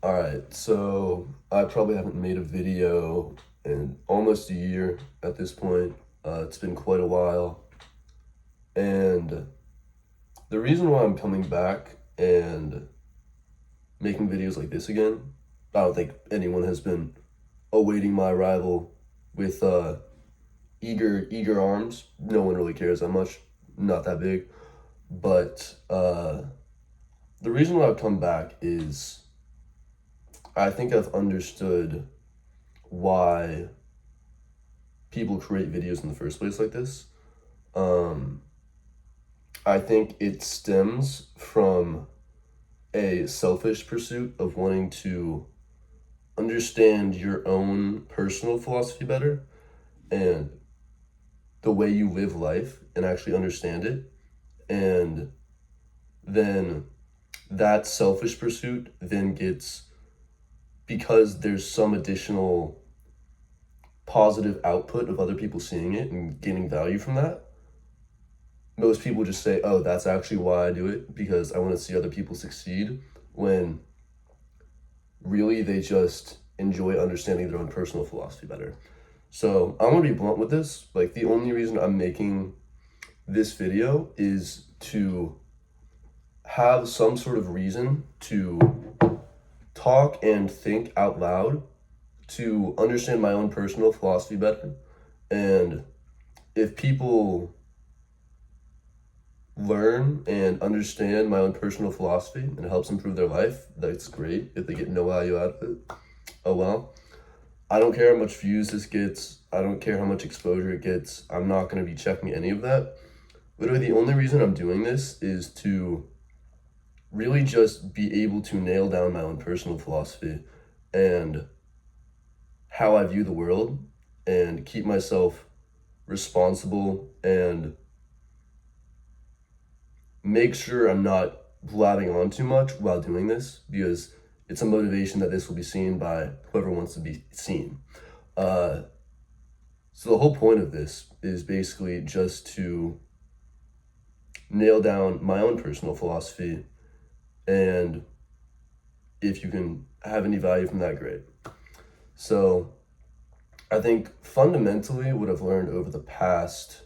Alright, so I probably haven't made a video in almost a year at this point. It's been quite a while. And the reason why I'm coming back and making videos like this again, I don't think anyone has been awaiting my arrival with eager arms. No one really cares that much. Not that big. But the reason why I've come back is I think I've understood why people create videos in the first place like this. Um, I think it stems from a selfish pursuit of wanting to understand your own personal philosophy better and the way you live life and actually understand it. And then that selfish pursuit then gets, because there's some additional positive output of other people seeing it and gaining value from that, most people just say, oh, that's actually why I do it, because I want to see other people succeed, when really they just enjoy understanding their own personal philosophy better. So I'm going to be blunt with this. Like, the only reason I'm making this video is to have some sort of reason to talk and think out loud, to understand my own personal philosophy better. And if people learn and understand my own personal philosophy and it helps improve their life, that's great. If they get no value out of it, oh well. I don't care how much views this gets. I don't care how much exposure it gets. I'm not going to be checking any of that. Literally, the only reason I'm doing this is to really just be able to nail down my own personal philosophy and how I view the world, and keep myself responsible and make sure I'm not blabbing on too much while doing this, because it's a motivation that this will be seen by whoever wants to be seen. Uh, so the whole point of this is basically just to nail down my own personal philosophy, and if you can have any value from that, great. So I think fundamentally what I've learned over the past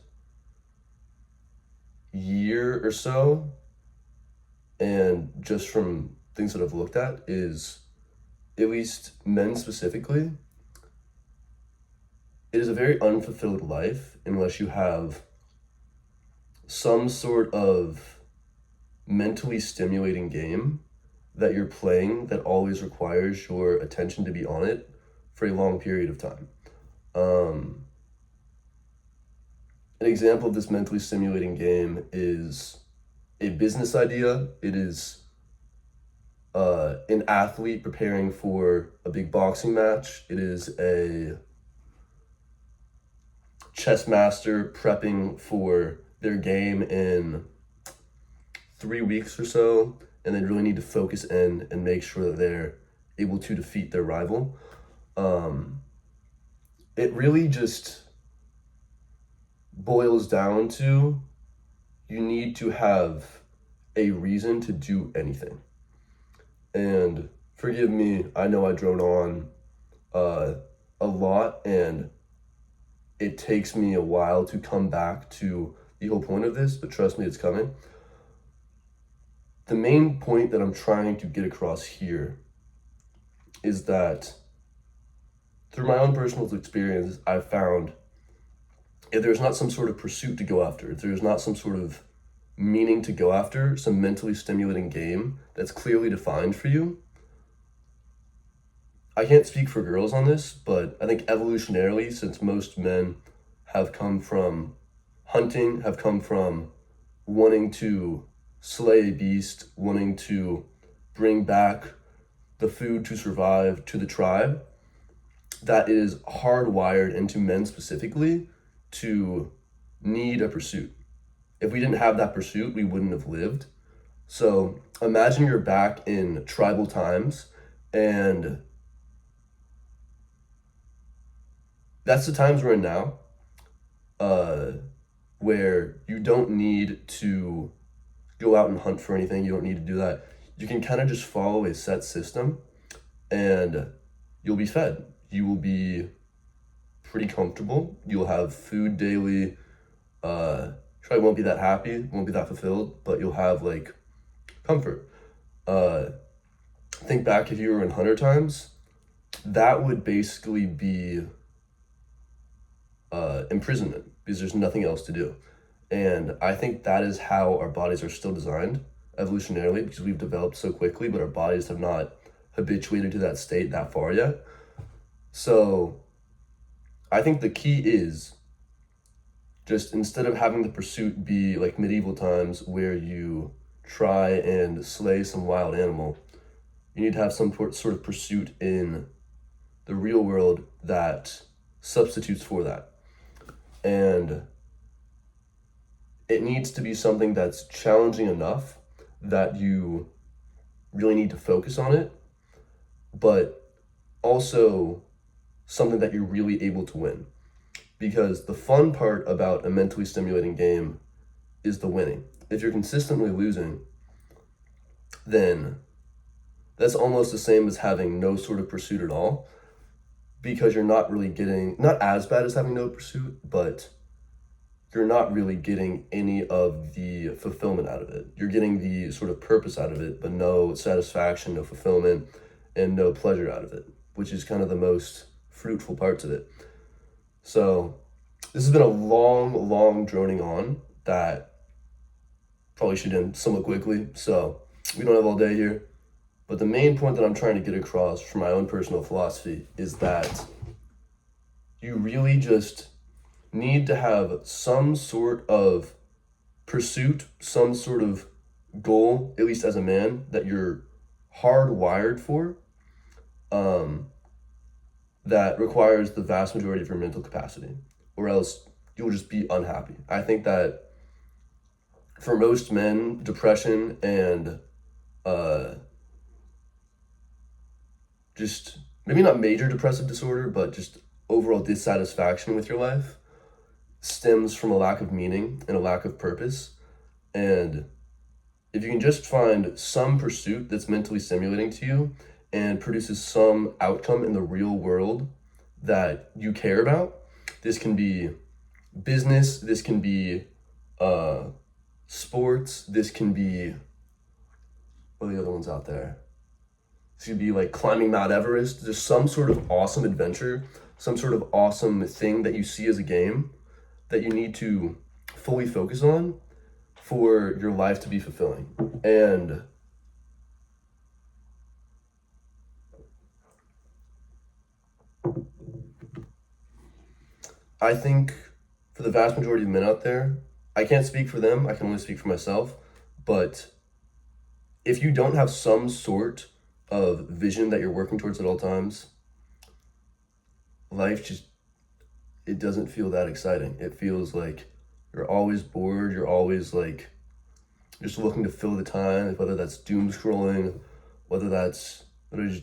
year or so, and just from things that I've looked at, is, at least men specifically, it is a very unfulfilled life unless you have some sort of mentally stimulating game that you're playing that always requires your attention to be on it for a long period of time. An example of this mentally stimulating game is a business idea. It is an athlete preparing for a big boxing match. It is a chess master prepping for their game in 3 weeks or so, and they really need to focus in and make sure that they're able to defeat their rival. It really just boils down to, you need to have a reason to do anything. And forgive me, I know I drone on a lot, and it takes me a while to come back to the whole point of this, but trust me, it's coming. The main point that I'm trying to get across here is that through my own personal experience, I've found if there's not some sort of pursuit to go after, if there's not some sort of meaning to go after, some mentally stimulating game that's clearly defined for you. I can't speak for girls on this, but I think evolutionarily, since most men have come from hunting, have come from wanting to slay a beast, wanting to bring back the food to survive to the tribe, that is hardwired into men specifically to need a pursuit. If we didn't have that pursuit, we wouldn't have lived. So imagine you're back in tribal times, and that's the times we're in now, where you don't need to go out and hunt for anything. You don't need to do that. You can kind of just follow a set system, and you'll be fed. You will be pretty comfortable. You'll have food daily. Probably won't be that happy, won't be that fulfilled, but you'll have like comfort. Think back if you were in Hunter times, that would basically be imprisonment because there's nothing else to do. And I think that is how our bodies are still designed evolutionarily, because we've developed so quickly, but our bodies have not habituated to that state that far yet. So I think the key is just instead of having the pursuit be like medieval times where you try and slay some wild animal, you need to have some sort of pursuit in the real world that substitutes for that. And it needs to be something that's challenging enough that you really need to focus on it, but also something that you're really able to win. Because the fun part about a mentally stimulating game is the winning. If you're consistently losing, then that's almost the same as having no sort of pursuit at all, because you're not really getting, not as bad as having no pursuit, but you're not really getting any of the fulfillment out of it. You're getting the sort of purpose out of it, but no satisfaction, no fulfillment, and no pleasure out of it, which is kind of the most fruitful parts of it. So this has been a long droning on that probably should end somewhat quickly. So we don't have all day here. But the main point that I'm trying to get across from my own personal philosophy is that you really just need to have some sort of pursuit, some sort of goal, at least as a man, that you're hardwired for, that requires the vast majority of your mental capacity, or else you'll just be unhappy. I think that for most men, depression and just maybe not major depressive disorder, but just overall dissatisfaction with your life stems from a lack of meaning and a lack of purpose. And if you can just find some pursuit that's mentally stimulating to you and produces some outcome in the real world that you care about, this can be business, this can be sports, this can be, what are the other ones out there? This could be like climbing Mount Everest. There's some sort of awesome adventure, some sort of awesome thing that you see as a game that you need to fully focus on for your life to be fulfilling. And I think for the vast majority of men out there, I can't speak for them, I can only speak for myself, but if you don't have some sort of vision that you're working towards at all times, life just, it doesn't feel that exciting. It feels like you're always bored, you're always like just looking to fill the time, whether that's doom scrolling, whether just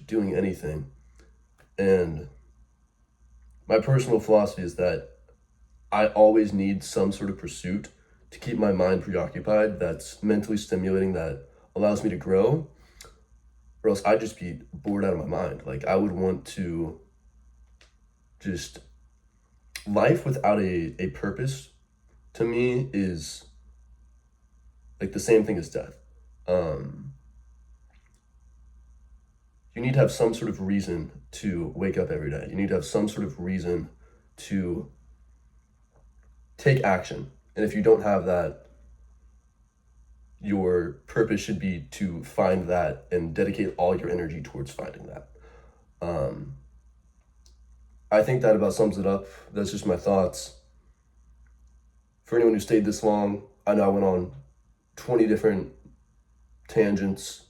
doing anything. And my personal philosophy is that I always need some sort of pursuit to keep my mind preoccupied that's mentally stimulating, that allows me to grow, or else I'd just be bored out of my mind. Like, I would want to just, life without a purpose to me is like the same thing as death. You need to have some sort of reason to wake up every day. You need to have some sort of reason to take action. And if you don't have that, your purpose should be to find that and dedicate all your energy towards finding that. I think that about sums it up. That's just my thoughts. For anyone who stayed this long, I know I went on 20 different tangents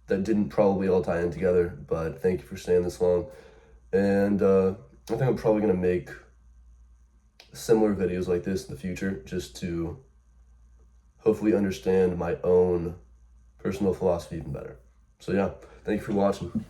that didn't probably all tie in together, but thank you for staying this long. And I think I'm probably going to make similar videos like this in the future, just to hopefully understand my own personal philosophy even better. So yeah, thank you for watching.